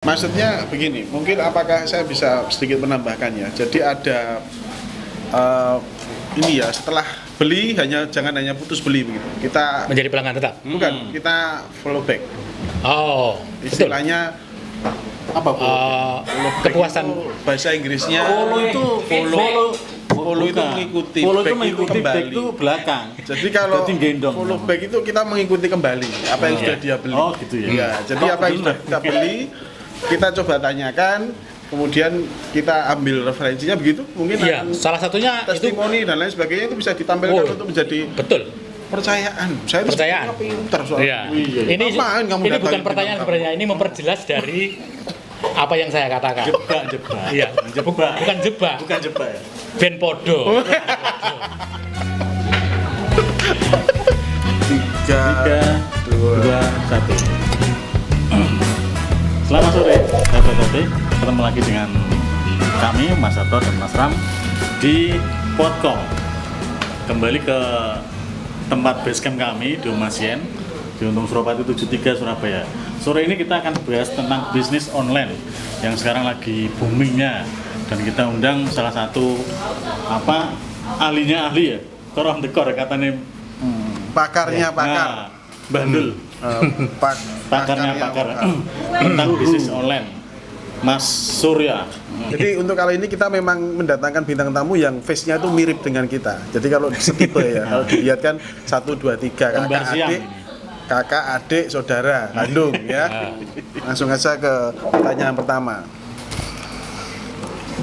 Maksudnya begini, mungkin apakah saya bisa sedikit menambahkan ya. Jadi ada ini ya, setelah beli jangan hanya putus beli begitu. Kita menjadi pelanggan tetap. bukan, kita follow back. Oh, Istilahnya apa bu? kepuasan Bahasa Inggrisnya Follow itu mengikuti, follow itu back mengikuti, kembali. back itu belakang. Jadi kalau Berarti gendong. follow back itu kita mengikuti kembali apa yang sudah dia beli. Oh gitu ya. Iya, jadi Kok apa yang bener? sudah kita beli kita coba tanyakan, kemudian kita ambil referensinya begitu, mungkin iya, akan salah satunya itu testimoni dan lain sebagainya itu bisa ditampilkan untuk menjadi betul. percayaan. Saya itu Percayaan. sebetulnya pintar soal Iya. itu. Ini Apaan kamu ini datang bukan ke pertanyaan bintang sebenarnya, ini memperjelas dari apa yang saya katakan. Jebak. Iya, Jebak. bukan jebak, Bukan jebak ya. ben podo. Tiga, 3, 2, 1. Selamat sore, sahabat-sahabat. Ketemu lagi dengan kami, Mas Sato dan Mas Ram di Podcom. Kembali ke tempat basecamp kami di Umasien di Untung Suropati 73 Surabaya. Sore ini kita akan bahas tentang bisnis online yang sekarang lagi boomingnya, dan kita undang salah satu ahlinya ahli ya, Torong Dekor katanya. pakarnya pakar. Nah, Bandul. Pakarnya pakar tentang bisnis online, Mas Surya. Jadi untuk kali ini kita memang mendatangkan bintang tamu yang face-nya itu mirip dengan kita. Jadi kalau setipe ya, kalau dilihat kan 1, 2, 3 Kembar siam. kakak, adik, saudara, kandung ya. Langsung aja ke pertanyaan pertama.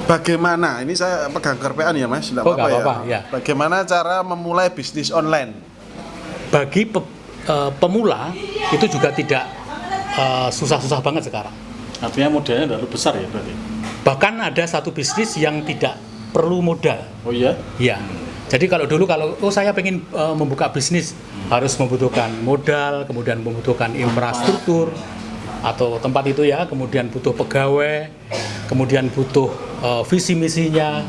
Bagaimana? Ini saya pegang kerpean ya Mas, tidak Oh, apa-apa nggak apa-apa, ya. Bagaimana cara memulai bisnis online? Bagi pemula itu juga tidak susah-susah banget sekarang. Artinya modalnya tidak terlalu besar ya berarti. Bahkan ada satu bisnis yang tidak perlu modal. Oh iya? Ya. Jadi kalau dulu saya pengen membuka bisnis harus membutuhkan modal, kemudian membutuhkan infrastruktur atau tempat itu ya, kemudian butuh pegawai, kemudian butuh visi misinya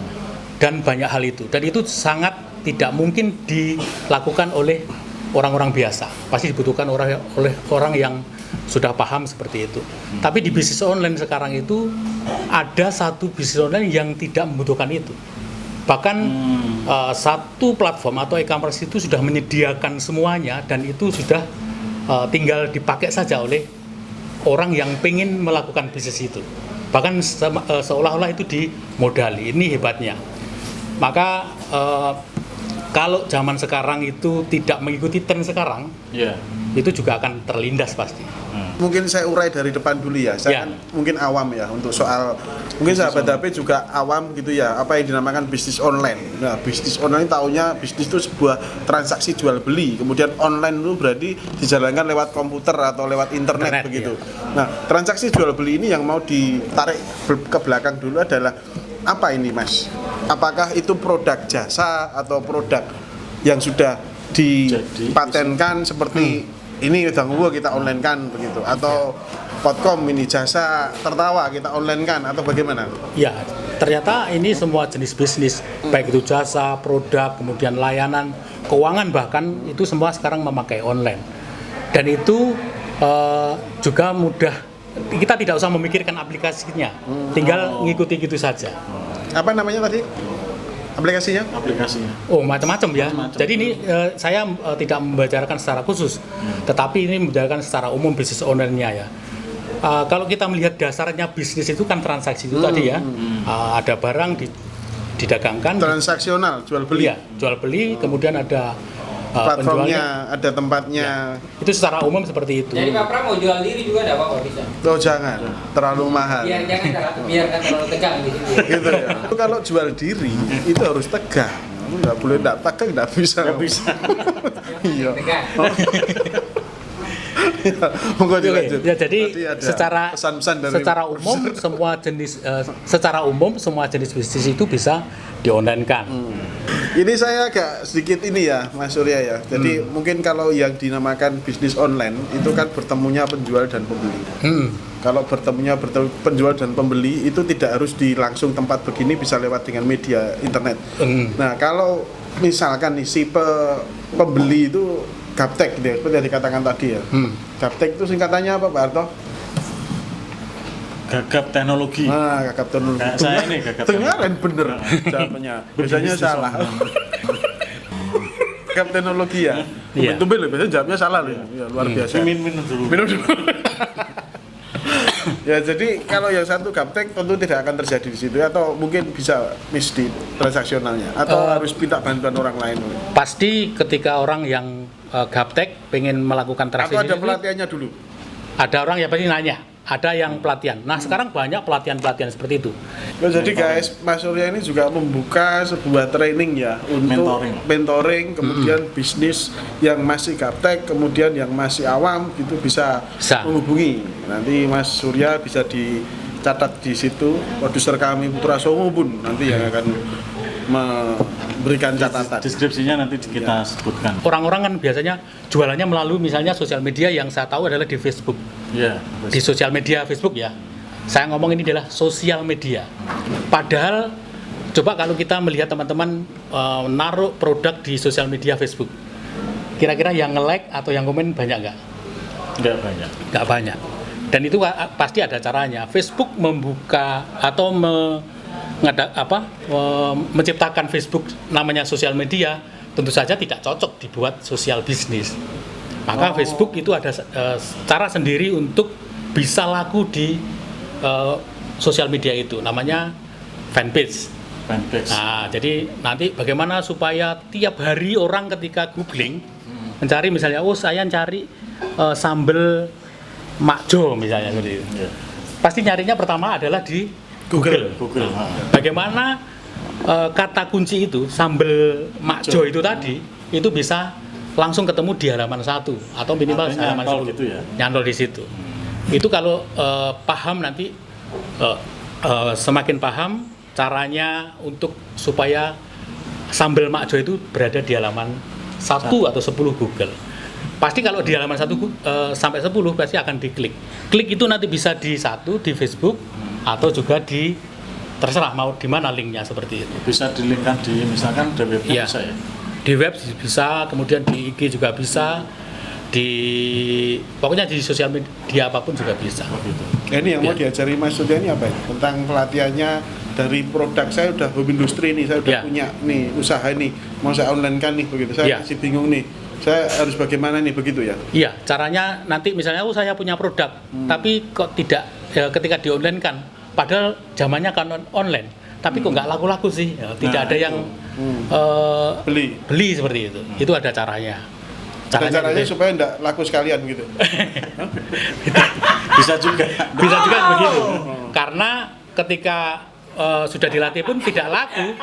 dan banyak hal itu. Dan itu sangat tidak mungkin dilakukan oleh orang-orang biasa. Pasti dibutuhkan oleh orang yang sudah paham seperti itu. Tapi di bisnis online sekarang itu ada satu bisnis online yang tidak membutuhkan itu. Bahkan satu platform atau e-commerce itu sudah menyediakan semuanya, dan itu sudah tinggal dipakai saja oleh orang yang pengen melakukan bisnis itu. Bahkan seolah-olah itu dimodali. Ini hebatnya. Maka kalau zaman sekarang itu tidak mengikuti tren sekarang, Iya. itu juga akan terlindas pasti. Mungkin saya urai dari depan dulu ya. Saya Ya. kan mungkin awam ya untuk soal, mungkin sahabat HP juga awam gitu ya, apa yang dinamakan bisnis online. Nah, bisnis online taunya bisnis itu sebuah transaksi jual beli. Kemudian online itu berarti dijalankan lewat komputer atau lewat internet begitu. Ya. Nah, transaksi jual beli ini yang mau ditarik ke belakang dulu adalah apa ini, Mas? Apakah itu produk jasa atau produk yang sudah dipatenkan seperti ini udah gua kita online kan begitu, atau Podcom ini jasa tertawa kita online kan, atau bagaimana? Ya, ternyata ini semua jenis bisnis, baik itu jasa, produk, kemudian layanan, keuangan bahkan itu semua sekarang memakai online. Dan itu juga mudah, kita tidak usah memikirkan aplikasinya, tinggal ngikuti gitu saja. Apa namanya tadi? Aplikasinya? Aplikasinya. Oh, macam-macam ya. Macam-macam. Jadi ini saya tidak membicarakan secara khusus, tetapi ini membicarakan secara umum bisnis online-nya ya. Kalau kita melihat dasarnya bisnis itu kan transaksi itu tadi ya. Ada barang didagangkan, Transaksional, jual beli. iya, jual beli, kemudian ada Platformnya, ada tempatnya. itu secara umum seperti itu. Jadi Pak Pram mau jual diri juga enggak apa-apa bisa. Oh jangan, terlalu mahal. Biar kan terlalu tegang di sini. Gitu ya. Itu kalau jual diri itu harus tegang. Kamu nggak boleh nggak tegang, nggak bisa. Nggak bisa. Iya. Tegang. Monggo Oke, dilanjut. ya, jadi Tadi ada secara pesan-pesan dari secara umum semua jenis bisnis itu bisa di-online-kan. Ini saya agak sedikit ini ya, Mas Surya ya. Jadi mungkin kalau yang dinamakan bisnis online itu kan bertemunya penjual dan pembeli. Kalau bertemunya penjual dan pembeli itu tidak harus di langsung tempat begini, bisa lewat dengan media internet. Nah, kalau misalkan nih si pembeli itu gaptek gitu ya, seperti yang dikatakan tadi ya. Gaptek itu singkatannya apa Pak Harto? gagap teknologi. Nah, gagap teknologi. Kayak saya ini gagap Dengaran bener jawabannya. Biasanya salah. Gagap teknologi ya. Iya. Tumben loh, biasanya jawabnya salah loh. Ya, luar biasa. Minum dulu. Minum dulu. Ya, jadi kalau yang satu gaptek tentu tidak akan terjadi di situ atau mungkin bisa miss di transaksionalnya atau harus minta bantuan orang lain. Pasti ketika orang yang gaptek pengen melakukan Atau transaksi ada itu, pelatihannya dulu. ada orang yang pasti nanya, ada yang pelatihan. Nah sekarang banyak pelatihan-pelatihan seperti itu. Nah, jadi guys, Mas Surya ini juga membuka sebuah training ya untuk mentoring kemudian bisnis yang masih gaptek, kemudian yang masih awam itu bisa menghubungi. Nanti Mas Surya bisa dicatat di situ, produser kami Putra Songo pun nanti yang akan memberikan catatan. Deskripsinya nanti kita sebutkan. Orang-orang kan biasanya jualannya melalui misalnya sosial media yang saya tahu adalah di Facebook. Iya. Di sosial media Facebook ya. Saya ngomong ini adalah sosial media. Padahal coba kalau kita melihat teman-teman naruh produk di sosial media Facebook, kira-kira yang nge-like atau yang komen banyak nggak? Nggak banyak. Nggak banyak. Dan itu pasti ada caranya. Facebook membuka atau menciptakan Facebook namanya sosial media tentu saja tidak cocok dibuat sosial bisnis. Maka Facebook itu ada cara sendiri untuk bisa laku di sosial media itu, namanya fanpage. Nah, jadi nanti bagaimana supaya tiap hari orang ketika googling mencari misalnya, oh saya cari sambal makjo misalnya seperti itu. Pasti nyarinya pertama adalah di Google. Bagaimana kata kunci itu sambal makjo itu tadi itu bisa langsung ketemu di halaman 1 atau minimal halaman 10 gitu ya? Nyantol di situ. Itu kalau paham nanti semakin paham caranya untuk supaya sambal makjo itu berada di halaman 1 atau 10 Google. Pasti kalau di halaman 1 sampai 10 pasti akan diklik. Klik itu nanti bisa di di Facebook atau juga di terserah mau di mana linknya seperti itu. Bisa dilinkkan di misalkan di web ya. Bisa ya. Di web bisa, kemudian di IG juga bisa, pokoknya di sosial media apapun juga bisa. Ini yang mau diajari Mas Surya ini apa ya? Tentang pelatihannya dari produk saya udah home industry nih, saya udah punya nih usaha nih, mau saya online kan nih begitu. Saya masih bingung nih. Saya harus bagaimana nih begitu ya? Iya, caranya nanti misalnya saya punya produk, tapi kok tidak ketika di online kan, padahal zamannya kan online, tapi kok nggak laku-laku sih, tidak ada yang beli seperti itu. Itu ada caranya. Caranya gitu, supaya nggak laku sekalian gitu. Bisa juga begitu. Karena ketika sudah dilatih pun tidak laku.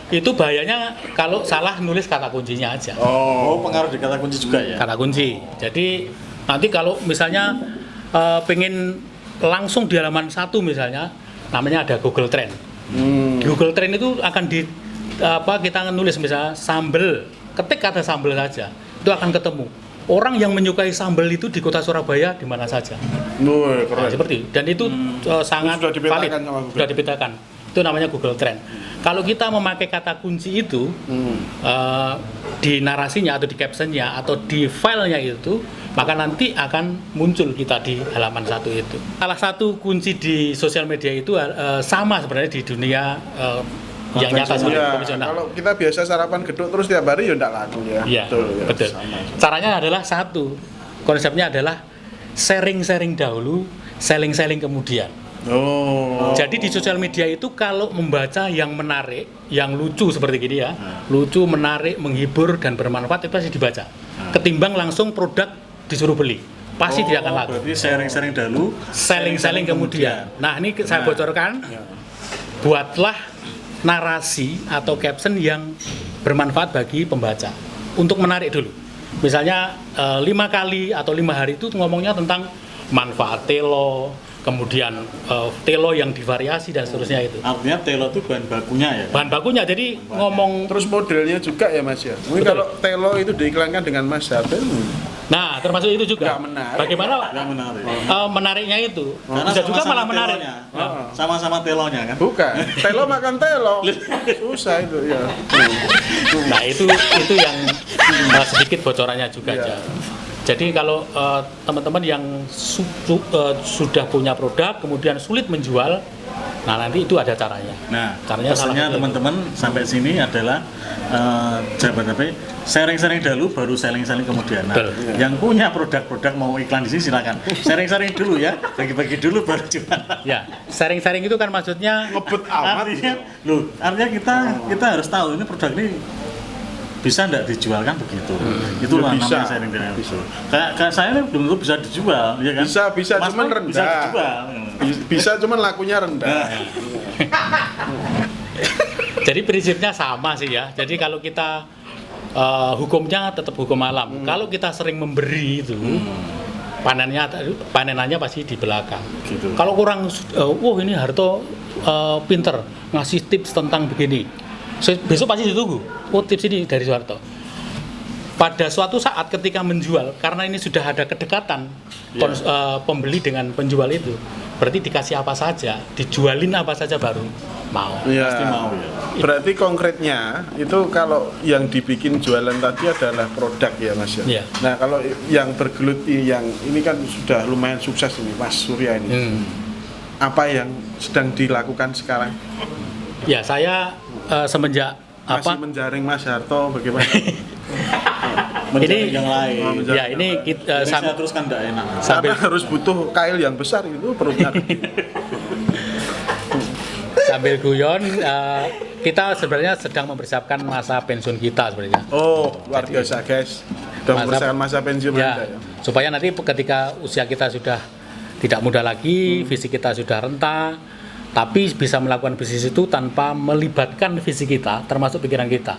Itu bahayanya kalau salah nulis kata kuncinya aja. Oh, pengaruh di kata kunci juga ya? Kata kunci. Jadi nanti kalau misalnya pengen langsung di halaman 1 misalnya, namanya ada Google Trend. Google Trend itu akan kita nulis misalnya sambel, ketik kata sambel saja, itu akan ketemu. Orang yang menyukai sambal itu di kota Surabaya di mana saja. Keren. Seperti dan itu sangat valid, sudah dipetakan. Itu namanya Google Trend. Kalau kita memakai kata kunci itu di narasinya atau di captionnya atau di filenya itu, maka nanti akan muncul kita di halaman 1 itu. Salah satu kunci di sosial media itu sama sebenarnya di dunia yang nyata seperti profesional. Kalau kita biasa sarapan geduk terus tiap hari ya enggak laku ya. Iya, betul. Sama. Caranya adalah satu. Konsepnya adalah sharing-sharing dahulu, selling-selling kemudian. Jadi di sosial media itu kalau membaca yang menarik, yang lucu seperti gini ya, lucu, menarik, menghibur dan bermanfaat itu pasti dibaca. Ketimbang langsung produk disuruh beli, pasti tidak akan laku. Berarti sharing-sharing dahulu, selling kemudian. Nah ini saya bocorkan, buatlah narasi atau caption yang bermanfaat bagi pembaca untuk menarik dulu. Misalnya 5 kali atau 5 hari itu ngomongnya tentang manfaat telo, kemudian telo yang divariasi dan seterusnya itu. Artinya telo itu bahan bakunya ya? Bahan bakunya, jadi ngomong. Terus modelnya juga ya Mas ya? Mungkin kalau telo itu diiklankan dengan Mas Sabel. Nah, termasuk itu juga. Bagaimana menariknya itu? Karena bisa juga malah menarik. Sama-sama telonya kan? Bukan, telo makan telo. Susah itu ya. Nah, itu yang sedikit bocorannya juga aja. Jadi kalau teman-teman yang sudah punya produk kemudian sulit menjual, nah nanti itu ada caranya. Nah, Caranya pesannya salah teman-teman sampai sini adalah jabat apa? Sharing-sharing dulu baru selling-selling kemudian. Nah, Betul. yang punya produk-produk mau iklan di sini silakan. Sharing-sharing dulu ya, bagi-bagi dulu baru jual. Ya, sharing-sharing itu kan maksudnya Ngebut amat. Artinya kita harus tahu ini produk ini bisa enggak dijual kan begitu. Itulah Ya, bisa. namanya sharing itu. Kayak saya ini belum tentu bisa dijual, ya kan? Bisa, Mas cuman Pur rendah. Bisa dijual. Bisa cuman lakunya rendah. jadi prinsipnya sama sih ya. Jadi kalau kita hukumnya tetap hukum alam. Kalau kita sering memberi itu panenannya pasti di belakang. Gitu. Kalau kurang wah ini Harto pinter ngasih tips tentang begini. Besok pasti ditunggu. Oh tips ini dari Soeharto. Pada suatu saat ketika menjual, karena ini sudah ada kedekatan pembeli dengan penjual itu, berarti dikasih apa saja, dijualin apa saja baru mau. Iya. Pasti mau ya. Berarti konkretnya itu kalau yang dibikin jualan tadi adalah produk ya Mas ya. Iya. Nah kalau yang bergelut yang ini kan sudah lumayan sukses ini Mas Surya ini. Apa yang sedang dilakukan sekarang? Ya saya semenjak Masih menjaring Mas Harto bagaimana? Menjadi Ini- yang lain. menjadi- Ya ini kita Jadi saya teruskan enggak enak. sambil Karena harus butuh kail yang besar itu perutnya. sambil guyon kita sebenarnya sedang mempersiapkan masa pensiun kita sebenarnya. Oh luar biasa guys. Sudah mempersiapkan masa pensiun Anda Ya, ya. supaya nanti ketika usia kita sudah tidak muda lagi, fisik kita sudah renta, tapi bisa melakukan bisnis itu tanpa melibatkan fisik kita, termasuk pikiran kita.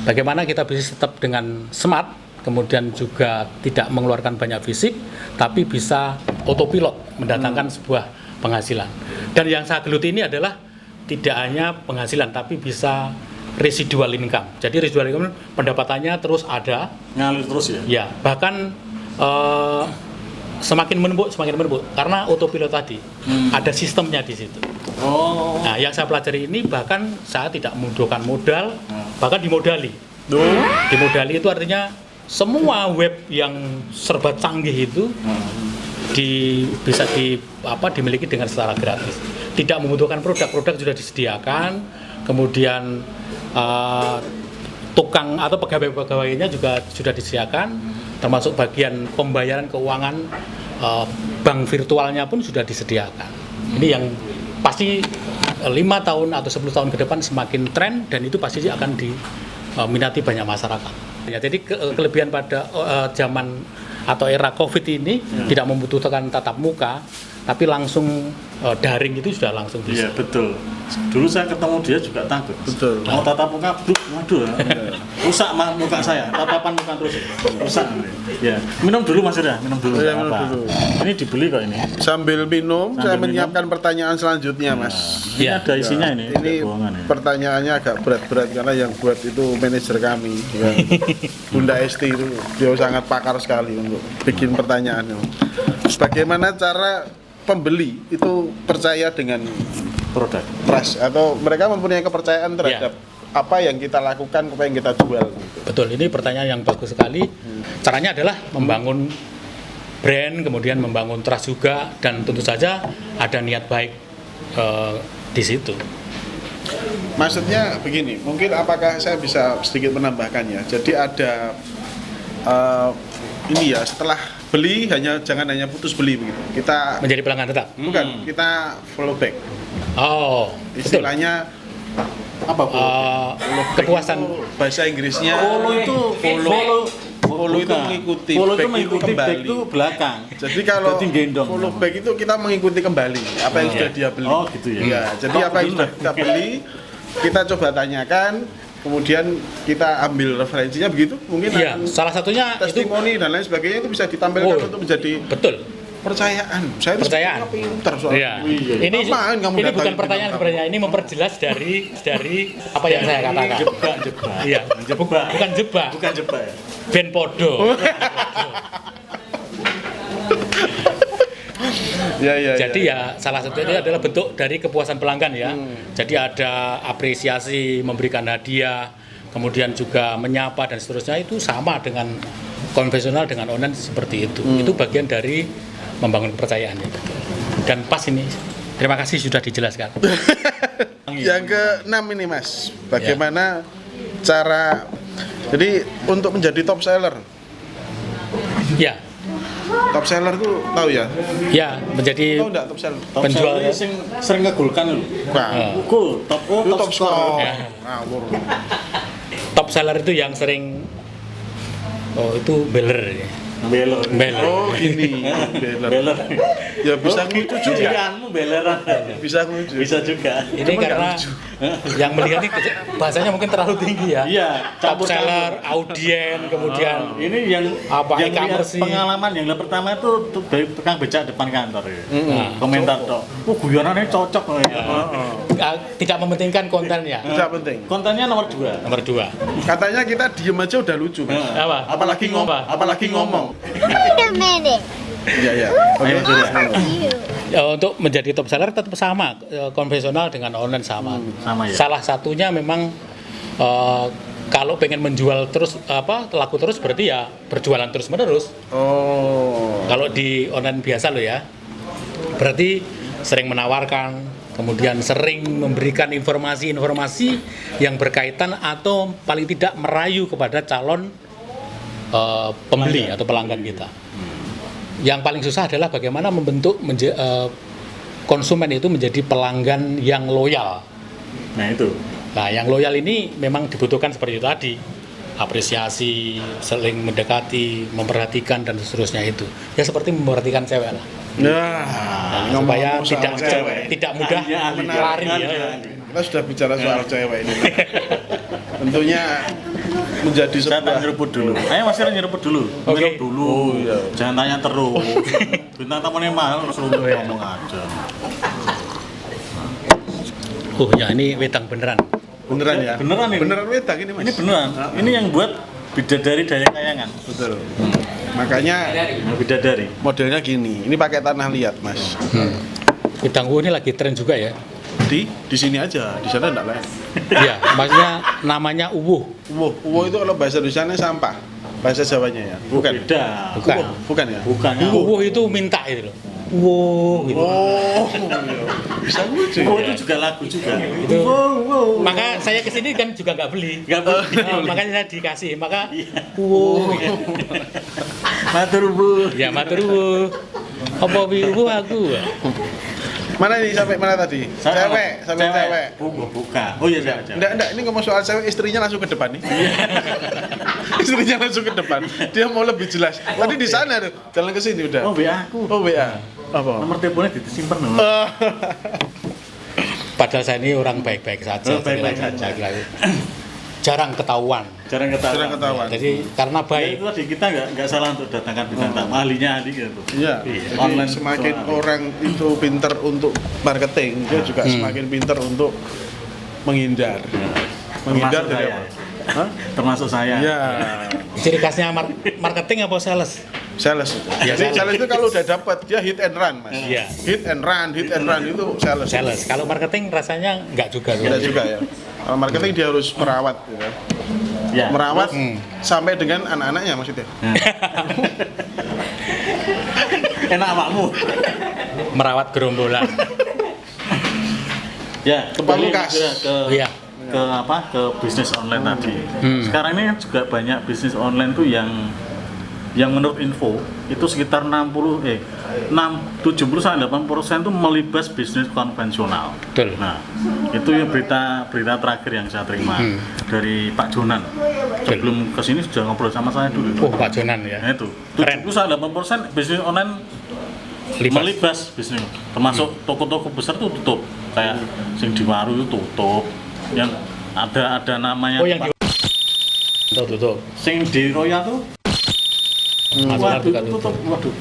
Bagaimana kita bisnis tetap dengan smart, kemudian juga tidak mengeluarkan banyak fisik, tapi bisa autopilot mendatangkan sebuah penghasilan. Dan yang saya geluti ini adalah tidak hanya penghasilan, tapi bisa residual income. Jadi residual income pendapatannya terus ada, Ngalir terus ya. ya bahkan semakin menumpuk karena autopilot tadi ada sistemnya di situ. Oh. Nah, yang saya pelajari ini bahkan saya tidak membutuhkan modal, bahkan dimodali. Dimodali itu artinya semua web yang serba canggih itu bisa dimiliki dengan secara gratis. Tidak membutuhkan produk sudah disediakan, kemudian tukang atau pegawai-pegawainya juga sudah disediakan, termasuk bagian pembayaran keuangan bank virtualnya pun sudah disediakan. Ini yang pasti 5 tahun atau 10 tahun ke depan semakin tren dan itu pasti akan diminati banyak masyarakat. Ya, jadi kelebihan pada zaman atau era COVID ini tidak membutuhkan tatap muka, tapi langsung daring itu sudah langsung bisa. Iya betul. Dulu saya ketemu dia juga takut. Betul. Mau tatap muka, waduh, rusak muka saya. Tatapan muka terus, rusak. Ya, minum dulu Mas Ira, minum dulu. Iya, nggak minum apa. dulu. Ini dibeli kok ini. Sambil minum, Sambil saya minum. menyiapkan pertanyaan selanjutnya Mas. Ini Iya. ada isinya ini. Ini tidak bohongan ya. pertanyaannya agak berat-berat karena yang buat itu manajer kami, ya. Bunda Esti itu dia sangat pakar sekali untuk bikin pertanyaan. Bagaimana cara pembeli itu percaya dengan Produk. trust atau mereka mempunyai kepercayaan terhadap apa yang kita lakukan, apa yang kita jual? Betul, ini pertanyaan yang bagus sekali. Caranya adalah membangun brand, kemudian membangun trust juga, dan tentu saja ada niat baik di situ. Maksudnya begini, mungkin apakah saya bisa sedikit menambahkan ya. Jadi ada ini ya, setelah beli jangan hanya putus beli begitu. Kita Menjadi pelanggan tetap. bukan, kita follow back. Oh, betul. Istilahnya Apa Bu? Kepuasan. itu bahasa Inggrisnya Follow itu follow itu bukan. mengikuti, Follow itu back itu mengikuti, back kembali. itu belakang. Jadi kalau Berarti gendong. follow back itu kita mengikuti kembali apa yang sudah dia beli. Oh, gitu ya. Iya, jadi Kok apa yang begitu? sudah kita beli kita coba tanyakan, kemudian kita ambil referensinya begitu, mungkin Iya, akan salah satunya itu testimoni dan lain sebagainya itu bisa ditampilkan Oh, untuk menjadi betul. percayaan. Saya itu Percayaan. sebetulnya pinter soal Iya. Ini Ini apaan kamu bukan datang pertanyaan ke sebenarnya, ini memperjelas dari apa yang saya katakan. Jebak. Iya, Jebak. bukan jebak, Bukan jebak ya. ben podo. Ya. Jadi ya salah satunya adalah bentuk dari kepuasan pelanggan ya. Jadi ada apresiasi, memberikan hadiah, kemudian juga menyapa dan seterusnya, itu sama dengan konvensional dengan online seperti itu. Itu bagian dari membangun kepercayaan ya. Dan pas ini, terima kasih sudah dijelaskan. Yang ke-6 ini Mas, bagaimana cara jadi untuk menjadi top seller? Ya, Top seller tuh tahu ya? ya menjadi Tahu enggak top seller? Top penjual seller sing sering ngegulkan lho. Wah, Gol, top itu top score. Ya. Ngawur. top seller itu yang sering itu beler ya. Beler. Beler. Oh, ini. Beler. Beler. Ya bisa ngelucu juga. Pilihanmu beleran. Bisa ngelucu. Bisa juga. Ini Cuma nggak karena lucu. yang melihat ini bahasanya mungkin terlalu tinggi ya. Iya, Top campur-campur. seller, audien, kemudian Ini yang Apa, yang e-commerce lihat pengalaman yang pertama itu tuh dari tukang becak depan kantor ya. Komentar dok. Guyonannya cocok ya. tidak mementingkan kontennya. Tidak penting. Kontennya nomor 2. Nomor 2. Katanya kita diem aja udah lucu, Mas. Apa? Apalagi ngomong. Wait a minute. Iya, iya. Ayo, sudah. You. Ya, untuk menjadi top seller tetap sama, konvensional dengan online sama. Sama ya. Salah satunya memang kalau pengen menjual terus laku terus berarti ya berjualan terus menerus. Oh. Kalau di online biasa lo ya, berarti sering menawarkan, kemudian sering memberikan informasi-informasi yang berkaitan atau paling tidak merayu kepada calon pembeli atau pelanggan kita. Yang paling susah adalah bagaimana membentuk konsumen itu menjadi pelanggan yang loyal. Nah itu. Nah, yang loyal ini memang dibutuhkan seperti itu tadi. Apresiasi, saling mendekati, memperhatikan dan seterusnya itu. Ya seperti memperhatikan cewek lah. Nah, Supaya ngomong soal cewek. tidak mudah Ahli, lari ahli, ya. ahli. Kita sudah bicara soal cewek ini. Tentunya menjadi Saya tak sebuah nyeruput dulu. Ayo Mas Ira nyeruput dulu. Oke. Minum dulu. Oh, iya. Jangan tanya terus. Bintang tamunya mahal terus lu ngomong aja. Oh ya, ini wedang beneran. beneran ya. Beneran ini. Beneran wedang ini, Mas. Ini beneran. Ini yang buat bidadari daya kayangan. Betul. Makanya Bidadari. modelnya gini. Ini pakai tanah liat, Mas. Wedang ini lagi tren juga ya. Di sini aja, di sana enggak lain. Iya, maksudnya namanya uwuh. Uwo itu kalau bahasa Indonesianya sampah. Bahasa Jawanya ya. Bukan. Beda. Bukan. Bukan ya? Bukan. Ya. Uwuh itu minta itu loh. Uwuh gitu. Oh, iya. Bisa lucu. Oh, ya? itu juga lagu juga. Itu. Maka saya kesini kan juga nggak beli. Nggak beli. Makanya saya dikasih. Maka uwuh. Gitu. Matur Bu. Ya matur uwuh. Apa uwuh aku? Mana ini sampai mana tadi? Cewek, sampai cewek. Bukan. Oh iya, cewek. Enggak, ini ngomong soal cewek, istrinya langsung ke depan nih. Istrinya langsung ke depan. Dia mau lebih jelas. Tadi di sana tuh, jalan ke sini udah. Oh, WA aku. Oh, WA. Apa? Nomor teleponnya disimpan dong. Padahal saya ini orang baik-baik saja. Oh, baik-baik Jadi, saja. jarang ketahuan. Jarang Jarang ketahuan. Jadi karena Ya, baik. itu tadi kita nggak salah untuk datangkan bintang tamu. Ahlinya ahli gitu. Iya. Iya, Jadi online semakin soal. orang itu pinter untuk marketing, dia juga semakin pinter untuk menghindar. Menghindar Termasuk dari saya. apa? Hah? Termasuk saya. Iya. Ciri khasnya marketing apa sales? Sales itu. Iya, Jadi sales. sales itu kalau udah dapat dia hit and run, Mas. Iya. Hit and run itu sales. Sales. Kalau marketing rasanya nggak juga. Tidak juga ya. Kalau marketing dia harus merawat, gitu. Ya. Merawat Terus? sampai dengan anak-anaknya maksudnya. Enak makmu. Merawat gerombolan. Ya, kembali Pamungkas. ke Iya. ke apa? Ke bisnis online tadi. Hmm. Sekarang ini juga banyak bisnis online tuh yang menurut info itu sekitar 70 sampai 80% tuh melibas bisnis konvensional. Betul. Nah, itu yang berita terakhir yang saya terima dari Pak Jonan. Sebelum kesini sudah ngobrol sama saya dulu. Oh, Pak Jonan ya. Nah, itu Keren. 70 sampai 80% bisnis online Libas. melibas bisnis, termasuk toko-toko besar tuh tutup, kayak sing di Waru itu tutup, yang ada namanya Oh, yang di tutup. sing di Royal tuh waduh Bukan tutup, waduh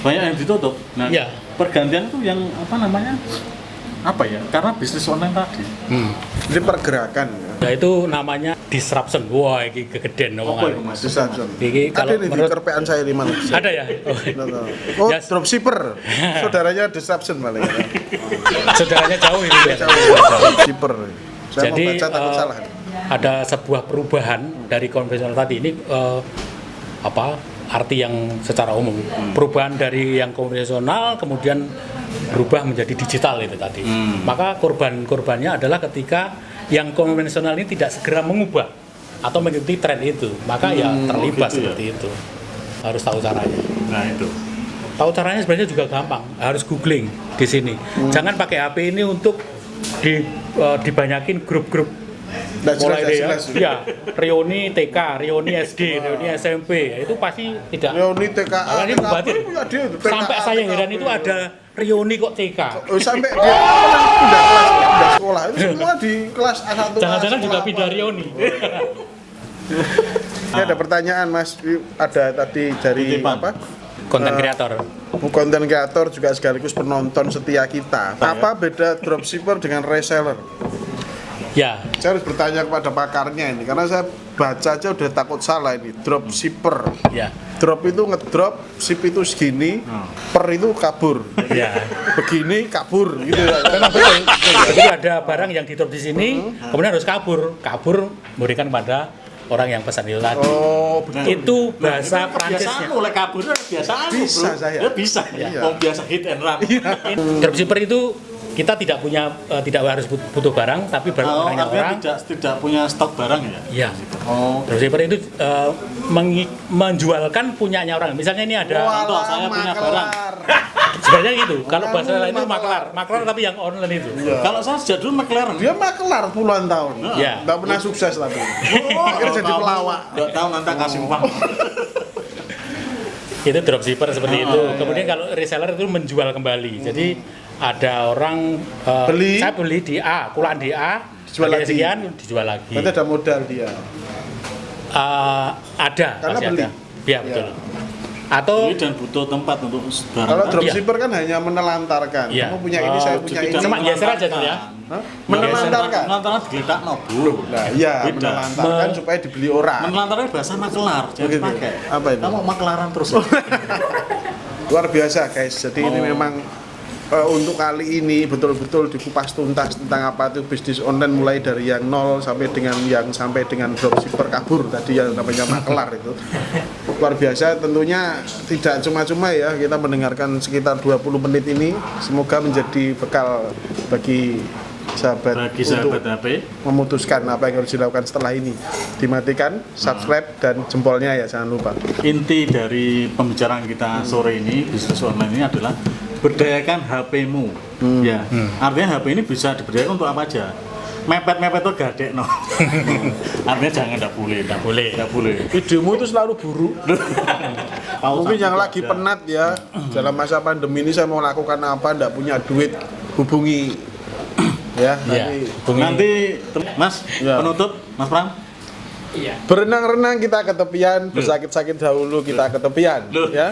banyak yang ditutup. Nah, Iya. pergantian tuh yang apa namanya, apa ya, karena bisnis online tadi. Jadi pergerakan ya. Nah, itu namanya disruption. Wah, ini kegedean Apa itu omongan. Mas? Disruption. Ini Ada kalau nih di menurut kerpean saya di mana? ada ya. Oh, Yes. dropshipper. Saudaranya disruption malah ya. Saudaranya jauh ini ya. Dropshipper. Saya Jadi mau baca takut salah. ada sebuah perubahan dari konvensional tadi ini arti yang secara umum. Perubahan dari yang konvensional kemudian berubah menjadi digital itu tadi. Maka korbannya adalah ketika yang konvensional ini tidak segera mengubah atau mengikuti tren itu, maka ya terlibat seperti itu. Harus tahu caranya. Nah itu. Tahu caranya sebenarnya juga gampang, harus googling di sini. Jangan pakai HP ini untuk dibanyakin grup-grup. Mulai ya, reuni TK, reuni SD, reuni SMP, itu pasti tidak. Reuni TK, Ini batin. Sampai saya heran itu ada reuni kok TK. Sampai dia pindah kelas, pindah sekolah. Itu semua di kelas A1. Jangan-jangan juga pindah reuni. Ini ada pertanyaan Mas, ada tadi dari apa? Konten kreator. Konten kreator juga sekaligus penonton setia kita. Apa beda dropshipper dengan reseller? Ya, Saya harus bertanya kepada pakarnya ini karena saya baca aja udah takut salah ini. Dropshipper. ya, Drop itu ngedrop, ship itu segini, per itu kabur. ya. Begini kabur gitu ya. Memang betul. Jadi ada barang yang di drop di sini, kemudian harus kabur memberikan pada orang yang pesan itu tadi. Oh, betul. Itu bahasa Kebiasaan Prancisnya. mulai kabur kebiasaan Bisa bro. saya. Ya bisa. Iya. Mau biasa hit and run. Dropshipper itu kita tidak punya, tidak harus butuh barang, tapi barangnya orang. Tidak punya stok barang ya. Ya. Oh. Dropshipper itu menjualkan punyanya orang. Misalnya ini ada, Contoh, saya punya barang. sebenarnya gitu. Kalau bahasa lain itu maklar tapi yang online itu. Kalau saya sejak dulu McLaren. Dia makelar puluhan tahun. Ya. Nggak pernah sukses tapi. Akhirnya jadi pelawak. Nggak tahu nanti kasih uang. Itu dropshipper seperti itu. Kemudian kalau reseller itu menjual kembali. Jadi ada orang Beli. saya beli di A, kulaan di A, Dijual harganya lagi. sekian, dijual lagi. Berarti ada modal dia. Ada, Karena pasti beli. ada. Iya betul. Atau Beli dan butuh tempat untuk barang. Kalau dropshipper kan hanya menelantarkan. Iya. Kamu punya ini, saya punya ini. Cuma geser aja tuh ya. Hah? Menelantarkan. Menelantarkan digeletak no bro. Nah, iya, Beda. menelantarkan supaya dibeli orang. Menelantarkan bahasa makelar, jangan Begitu. dipakai. Apa itu? Kamu makelaran terus. Luar biasa guys. Jadi ini memang untuk kali ini betul-betul dikupas tuntas tentang apa itu bisnis online mulai dari yang nol sampai dengan dropshipper kabur tadi yang namanya makelar itu. Luar biasa, tentunya tidak cuma-cuma ya kita mendengarkan sekitar 20 menit ini, semoga menjadi bekal bagi sahabat Bagi untuk sahabat HP, memutuskan apa yang harus dilakukan setelah ini. Dimatikan, subscribe dan jempolnya ya jangan lupa. inti dari pembicaraan kita sore ini bisnis online ini adalah berdayakan HP-mu. Ya, artinya HP ini bisa diberdayakan untuk apa aja. Mepet-mepet tuh gadek no. Artinya jangan, enggak boleh. Idemu itu selalu buruk. Mungkin yang lagi penat ya dalam masa pandemi ini saya mau lakukan apa, nggak punya duit, hubungi ya. ya, Nanti Mas Ya. penutup Mas Pram. Iya. Berenang-renang kita ke tepian, bersakit-sakit dahulu kita ke tepian, ya.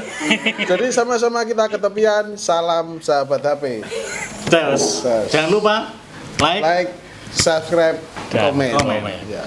Jadi sama-sama kita ke tepian. Salam sahabat HP. Terus jangan lupa like, Like, subscribe, Dan komen. komen. Ya.